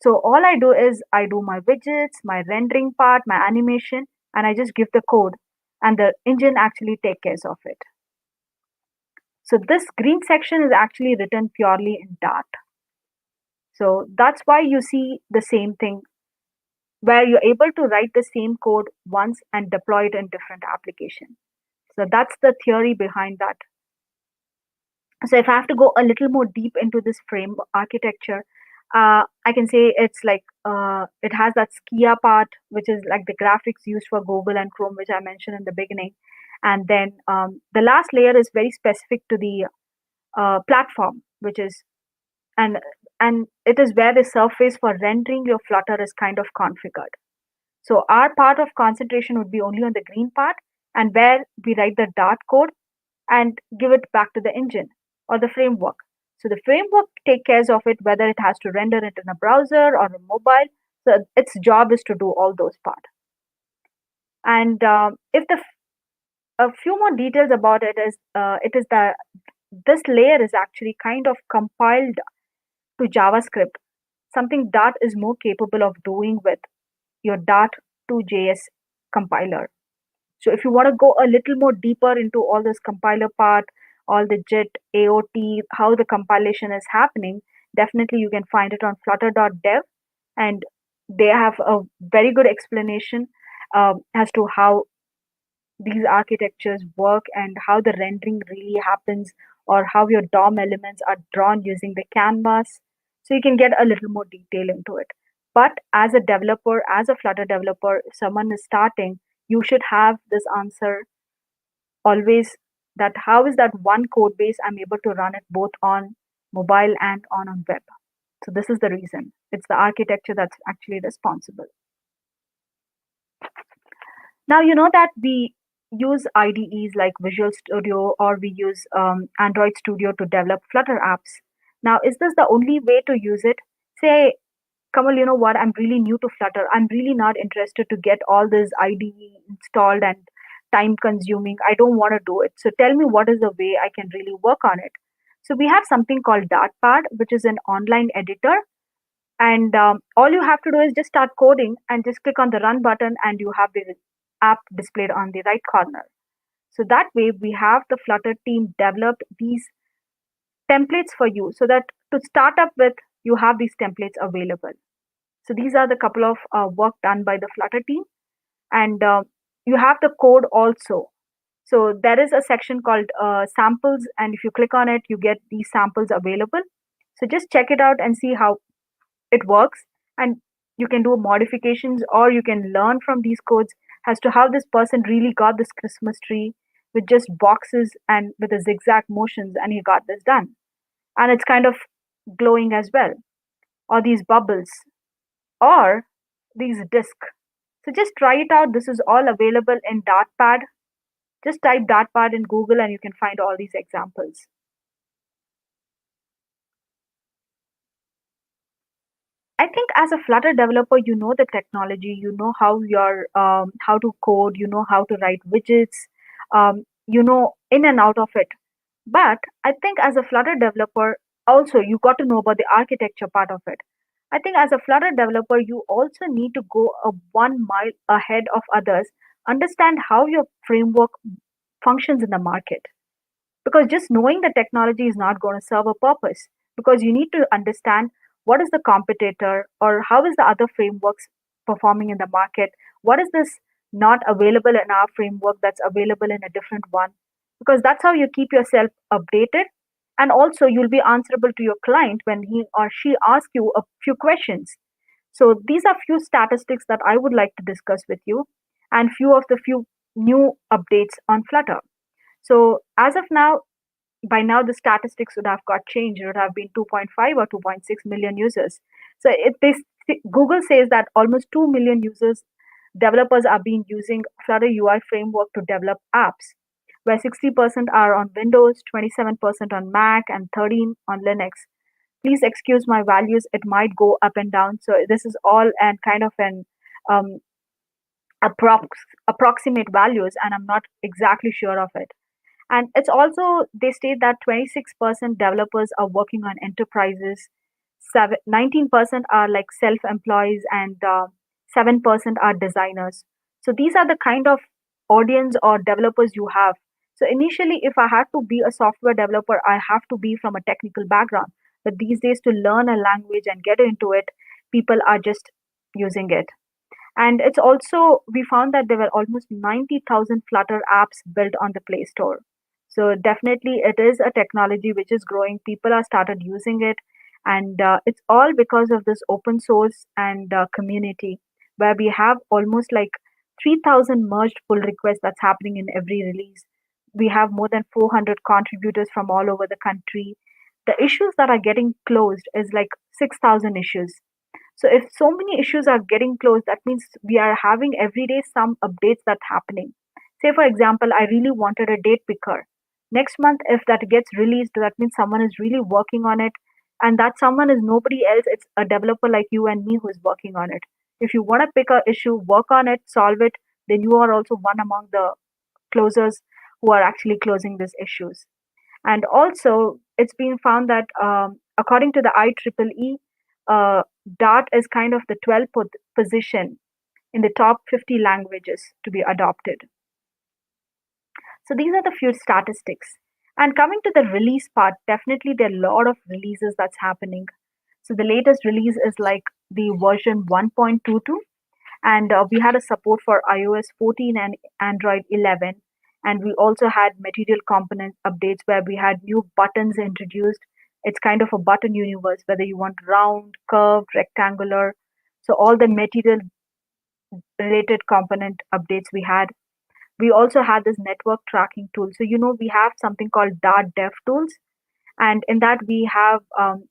So all I do is I do my widgets, my rendering part, my animation, and I just give the code, and the engine actually take care of it. So this green section is actually written purely in Dart. So that's why you see the same thing where you're able to write the same code once and deploy it in different applications. So that's the theory behind that. So if I have to go a little more deep into this frame architecture, I can say it's like it has that Skia part, which is like the graphics used for Google and Chrome, which I mentioned in the beginning. And then the last layer is very specific to the platform, which is and and it is where the surface for rendering your Flutter is kind of configured. So our part of concentration would be only on the green part, and where we write the Dart code and give it back to the engine or the framework. So the framework take cares of it, whether it has to render it in a browser or a mobile. So its job is to do all those parts. And if the a few more details about it is that this layer is actually kind of compiled to JavaScript, something Dart is more capable of doing with your Dart 2.js compiler. So if you want to go a little more deeper into all this compiler part, all the JIT, AOT, how the compilation is happening, definitely you can find it on flutter.dev, and they have a very good explanation as to how these architectures work and how the rendering really happens, or how your DOM elements are drawn using the canvas. So you can get a little more detail into it. But as a developer, as a Flutter developer, if someone is starting, you should have this answer always, that how is that one code base I'm able to run it both on mobile and on web. So this is the reason. It's the architecture that's actually responsible. Now, you know that we use IDEs like Visual Studio, or we use Android Studio to develop Flutter apps. Now, is this the only way to use it? Say, Kamal, you know what? I'm really new to Flutter. I'm really not interested to get all this IDE installed and time consuming. I don't want to do it. So tell me what is the way I can really work on it. So we have something called Dartpad, which is an online editor, and all you have to do is just start coding and just click on the run button, and you have the app displayed on the right corner. So that way we have the Flutter team developed these templates for you, so that to start up with, you have these templates available. So these are the couple of work done by the Flutter team, and you have the code also. So there is a section called samples, and if you click on it, you get these samples available. So just check it out and see how it works, and you can do modifications, or you can learn from these codes as to how this person really got this Christmas tree with just boxes and with the zigzag motions, and he got this done. And it's kind of glowing as well, or these bubbles, or these discs. So just try it out. This is all available in Dartpad. Just type Dartpad in Google and you can find all these examples. I think as a Flutter developer, you know the technology, you know how to code, you know how to write widgets, you know in and out of it. But I think as a Flutter developer, also you got to know about the architecture part of it. I think as a Flutter developer, you also need to go a 1 mile ahead of others, understand how your framework functions in the market. Because just knowing the technology is not going to serve a purpose, because you need to understand what is the competitor, or how is the other frameworks performing in the market, what is this not available in our framework that's available in a different one, because that's how you keep yourself updated. And also you'll be answerable to your client when he or she asks you a few questions. So these are few statistics that I would like to discuss with you, and few new updates on Flutter. So as of now, by now the statistics would have got changed. It would have been 2.5 or 2.6 million users. So Google says that almost 2 million users, developers are being using Flutter UI framework to develop apps, where 60% are on Windows, 27% on Mac, and 13 on Linux. Please excuse my values; it might go up and down. So this is all and kind of an um, approximate values, and I'm not exactly sure of it. And it's also, they state that 26% developers are working on enterprises, 19% are like self-employees, and 7% are designers. So these are the kind of audience or developers you have. So initially, if I had to be a software developer, I have to be from a technical background. But these days, to learn a language and get into it, people are just using it. And it's also, we found that there were almost 90,000 Flutter apps built on the Play Store. So definitely it is a technology which is growing. People are started using it. And it's all because of this open source and community, where we have almost like 3,000 merged pull requests that's happening in every release. We have more than 400 contributors from all over the country. The issues that are getting closed is like 6,000 issues. So if so many issues are getting closed, that means we are having every day some updates that's happening. Say for example, I really wanted a date picker. Next month, if that gets released, that means someone is really working on it, and that someone is nobody else. It's a developer like you and me who is working on it. If you want to pick a issue, work on it, solve it, then you are also one among the closers who are actually closing these issues. And also, it's been found that according to the IEEE, uh, Dart is kind of the 12th position in the top 50 languages to be adopted. So these are the few statistics. And coming to the release part, definitely there are a lot of releases that's happening. So the latest release is like the version 1.22, and we had a support for iOS 14 and Android 11. And we also had material component updates where we had new buttons introduced. It's kind of a button universe, whether you want round, curved, rectangular. So all the material related component updates we had. We also had this network tracking tool. So we have something called Dart Dev Tools, and in that we have,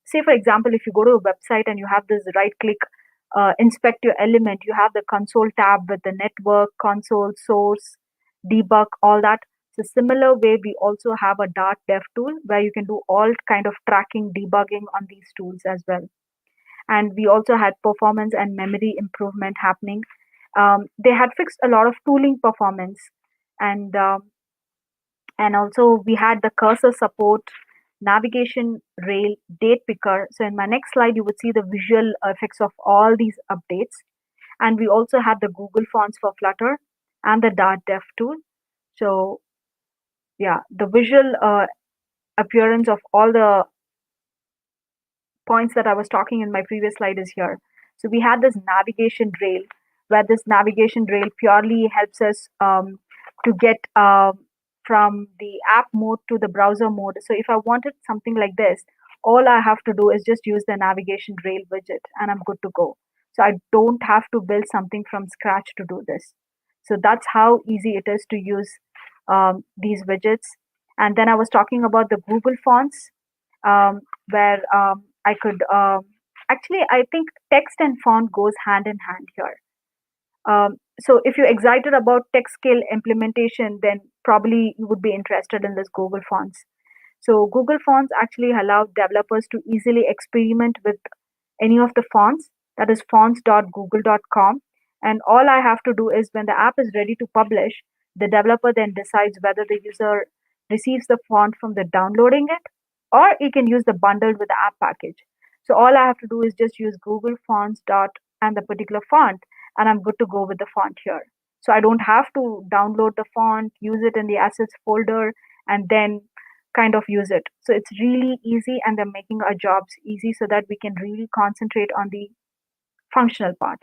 say for example, if you go to a website and you have this right click, inspect your element, you have the console tab with the network console, source, debug, all that. So similar way, we also have a Dart Dev tool where you can do all kind of tracking, debugging on these tools as well. And we also had performance and memory improvement happening. They had fixed a lot of tooling performance, and also we had the cursor support, navigation rail, date picker. So in my next slide, you would see the visual effects of all these updates. And we also had the Google fonts for Flutter and the Dart Dev tool. So yeah, the visual appearance of all the points that I was talking in my previous slide is here. So we had this navigation rail, where this navigation rail purely helps us to get from the app mode to the browser mode. So if I wanted something like this, all I have to do is just use the navigation rail widget and I'm good to go. So I don't have to build something from scratch to do this. So that's how easy it is to use these widgets. And then I was talking about the Google fonts, where I could actually, I think text and font goes hand in hand here. So if you're excited about text scale implementation, then probably you would be interested in this Google Fonts. So Google Fonts actually allow developers to easily experiment with any of the fonts. That is fonts.google.com. And all I have to do is when the app is ready to publish, the developer then decides whether the user receives the font from the downloading it, or you can use the bundle with the app package. So all I have to do is just use Google Fonts dot and the particular font, and I'm good to go with the font here. So I don't have to download the font, use it in the assets folder, and then kind of use it. So it's really easy, and they're making our jobs easy so that we can really concentrate on the functional part.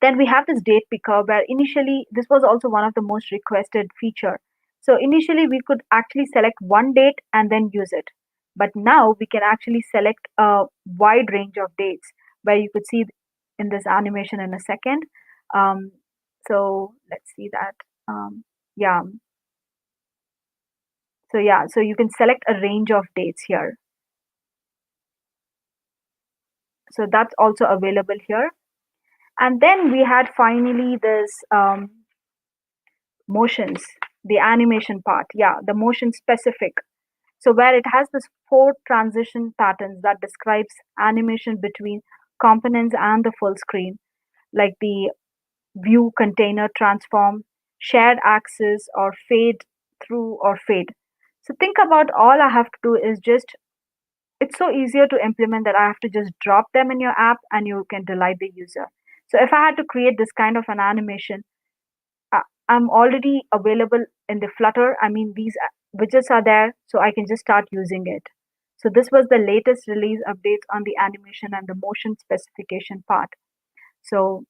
Then we have this date picker, where initially this was also one of the most requested feature. So initially we could actually select one date and then use it. But now we can actually select a wide range of dates, where you could see in this animation in a second. Um, so let's see that. Yeah. So yeah, so you can select a range of dates here. So that's also available here. And then we had finally this motions, the animation part. Yeah, the motion specific. So where it has this 4 transition patterns that describes animation between components and the full screen, like the view, container, transform, shared axis, or fade, through or fade. So think about all I have to do is just it's so easier to implement that I have to just drop them in your app and you can delight the user. So if I had to create this kind of an animation, I'm already available in the Flutter. I mean, these widgets are there, so I can just start using it. So this was the latest release updates on the animation and the motion specification part. So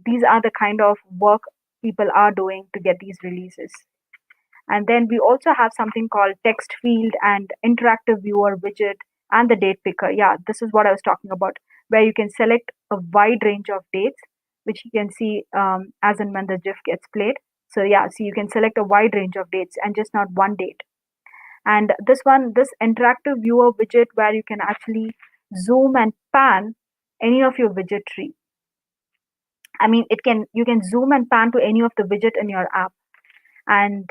these are the kind of work people are doing to get these releases. And then we also have something called text field and interactive viewer widget and the date picker. Yeah, this is what I was talking about, where you can select a wide range of dates, which you can see as and when the GIF gets played. So yeah, so you can select a wide range of dates and just not one date. And this one, this interactive viewer widget, where you can actually zoom and pan any of your widget tree. I mean, it can you can zoom and pan to any of the widget in your app, and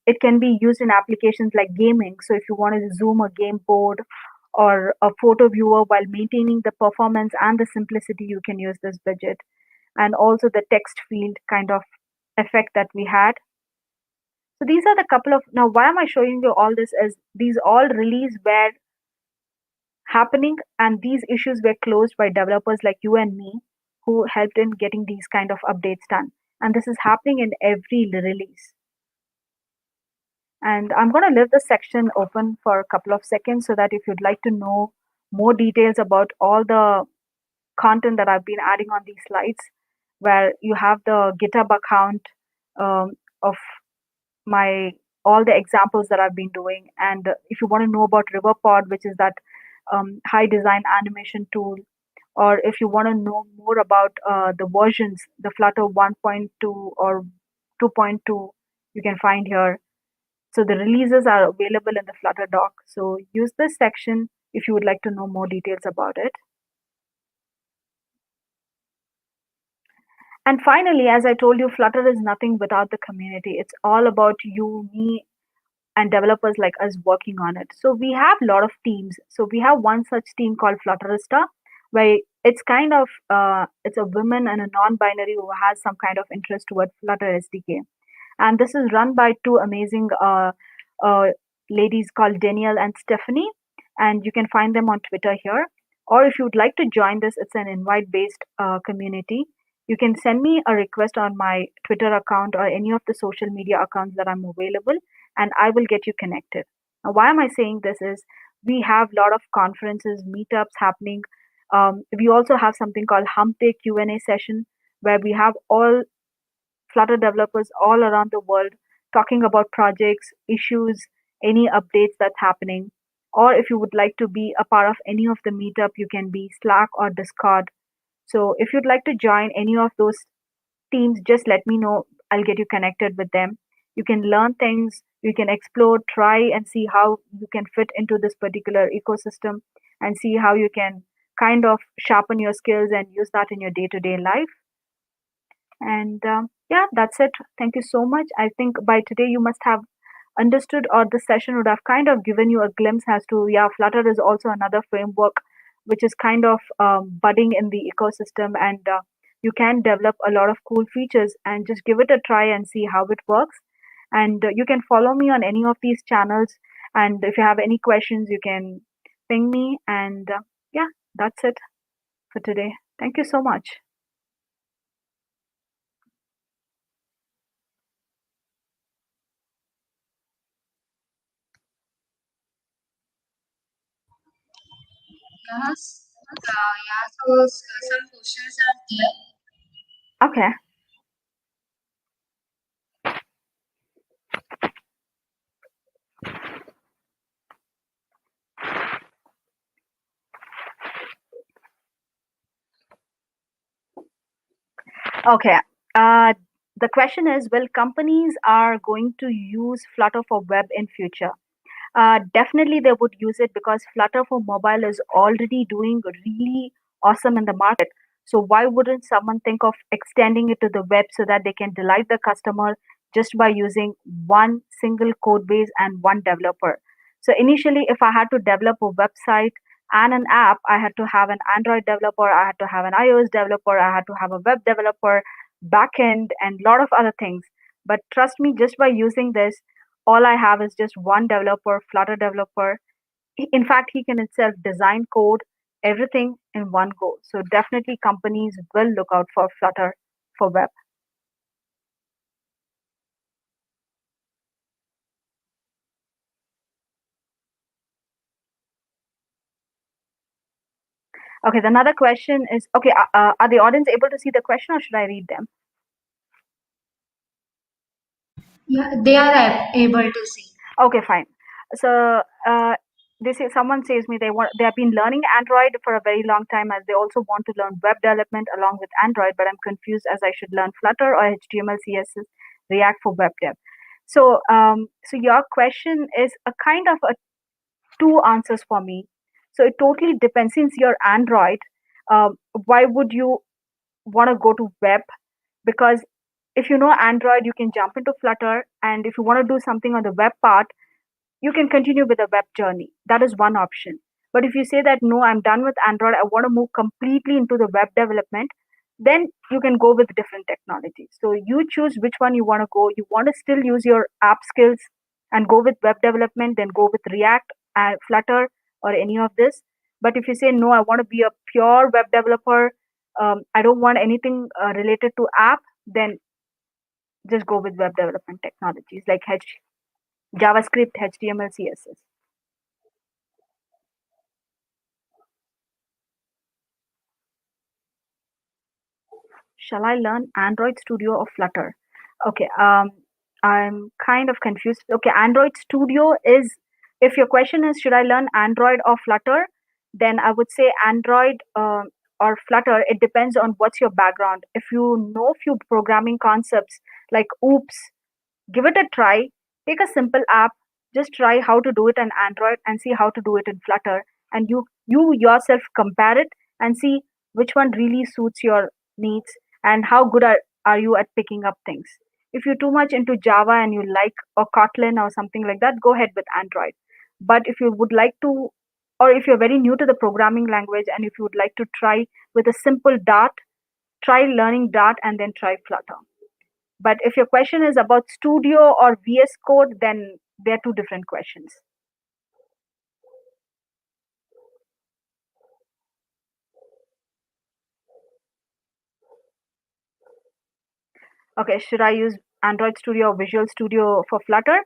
it can be used in applications like gaming. So if you want to zoom a game board or a photo viewer while maintaining the performance and the simplicity, you can use this widget. And also the text field kind of effect that we had. So these are the couple of, now why am I showing you all this is these all release were happening and these issues were closed by developers like you and me who helped in getting these kind of updates done. And this is happening in every release. And I'm going to leave this section open for a couple of seconds so that if you'd like to know more details about all the content that I've been adding on these slides, where you have the GitHub account of my all the examples that I've been doing. And if you want to know about RiverPod, which is that high design animation tool, or if you want to know more about the versions, the Flutter 1.2 or 2.2, you can find here. So the releases are available in the Flutter doc. So use this section if you would like to know more details about it. And finally, as I told you, Flutter is nothing without the community. It's all about you, me, and developers like us working on it. So we have a lot of teams. So we have one such team called Flutterista, where it's kind of it's a woman and a non-binary who has some kind of interest toward Flutter SDK. And this is run by two amazing uh, ladies called Danielle and Stephanie, and you can find them on Twitter here. Or if you'd like to join this, it's an invite-based community. You can send me a request on my Twitter account or any of the social media accounts that I'm available, and I will get you connected. Now, why am I saying this is we have a lot of conferences, meetups happening. We also have something called Hump Day Q&A session, where we have all Flutter developers all around the world talking about projects, issues, any updates that's happening. Or if you would like to be a part of any of the meetup, you can be Slack or Discord. So if you'd like to join any of those teams, just let me know. I'll get you connected with them. You can learn things, you can explore, try and see how you can fit into this particular ecosystem and see how you can kind of sharpen your skills and use that in your day to day life. And yeah, that's it. Thank you so much. I think by today you must have understood, or this session would have kind of given you a glimpse as to, yeah, Flutter is also another framework which is kind of budding in the ecosystem, and you can develop a lot of cool features and just give it a try and see how it works. And you can follow me on any of these channels. And if you have any questions, you can ping me. And yeah, that's it for today. Thank you so much. Yes. Yeah. So some questions are there. Okay. Okay. Uh, the question is, will companies are going to use Flutter for web in future? Definitely they would use it because Flutter for mobile is already doing really awesome in the market. So why wouldn't someone think of extending it to the web so that they can delight the customer just by using one single code base and one developer? So initially, if I had to develop a website and an app, I had to have an Android developer, I had to have an iOS developer, I had to have a web developer, backend, and a lot of other things. But trust me, just by using this, all I have is just one developer, Flutter developer. In fact, he can itself design code, everything in one go. So definitely companies will look out for Flutter for web. Okay, the another question is, okay, are the audience able to see the question, or should I read them? Yeah, they are able to see. Okay, fine. So someone says me they have been learning Android for a very long time, as they also want to learn web development along with Android, but I'm confused as I should learn Flutter or HTML, CSS, React for web dev. So your question is a kind of a two answers for me. So it totally depends. Since you're Android, why would you want to go to web? Because if you know Android, you can jump into Flutter, and if you want to do something on the web part, you can continue with the web journey. That is one option. But if you say that no, I'm done with Android, I want to move completely into the web development, then you can go with different technologies. So you choose which one you want to go. You want to still use your app skills and go with web development, then go with React, Flutter, or any of this. But if you say no, I want to be a pure web developer, I don't want anything related to app, then just go with web development technologies like JavaScript, HTML, CSS. Shall I learn Android Studio or Flutter? Okay, I'm kind of confused. Okay, Android Studio is, if your question is, should I learn Android or Flutter? Then I would say Android or Flutter. It depends on what's your background. If you know few programming concepts like OOPS, give it a try. Take a simple app, just try how to do it in Android and see how to do it in Flutter. And you yourself compare it and see which one really suits your needs and how good are you at picking up things. If you're too much into Java and you like or Kotlin or something like that, go ahead with Android. But if you would like to, or if you're very new to the programming language and if you would like to try with a simple Dart, try learning Dart and then try Flutter. But if your question is about Studio or VS Code, then they're two different questions. Okay, should I use Android Studio or Visual Studio for Flutter?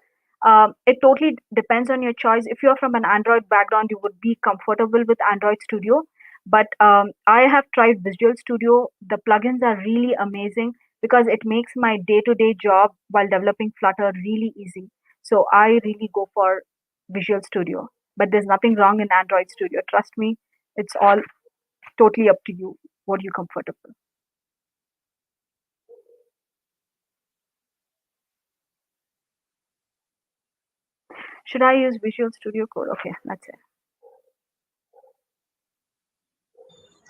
It totally depends on your choice. If you're from an Android background, you would be comfortable with Android Studio. But I have tried Visual Studio. The plugins are really amazing because it makes my day-to-day job while developing Flutter really easy. So I really go for Visual Studio. But there's nothing wrong in Android Studio. Trust me, it's all totally up to you. What are you comfortable? Should I use Visual Studio Code? Okay, that's it.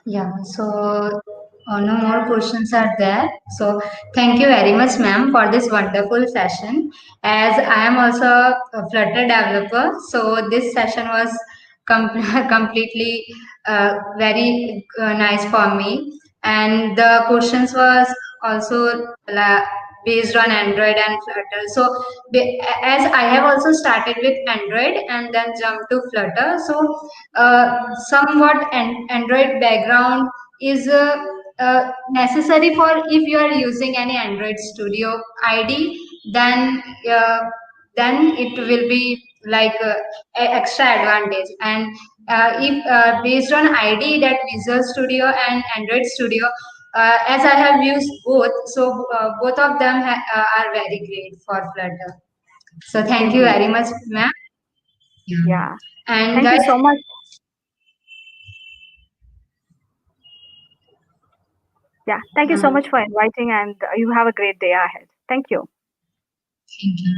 Yeah, so no more questions are there. So thank you very much, ma'am, for this wonderful session. As I am also a Flutter developer, so this session was completely very nice for me. And the questions was also based on Android and Flutter. So as I have also started with Android and then jumped to Flutter, so somewhat Android background is necessary for if you are using any Android Studio ID, then it will be like extra advantage. And if based on ID, that Visual Studio and Android Studio, as I have used both, so both of them are very great for Flutter. So thank you Indeed. very much, ma'am. Yeah. Yeah. And Thank you guys, so much. Yeah. Thank you so uh, much for inviting, and you have a great day ahead. Thank you. thank you.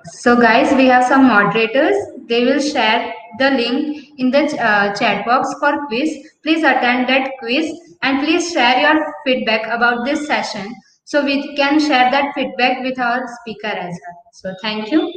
So, guys, we have some moderators. They will share the link in the chat box for quiz. Please attend that quiz and please share your feedback about this session so we can share that feedback with our speaker as well. So, thank you.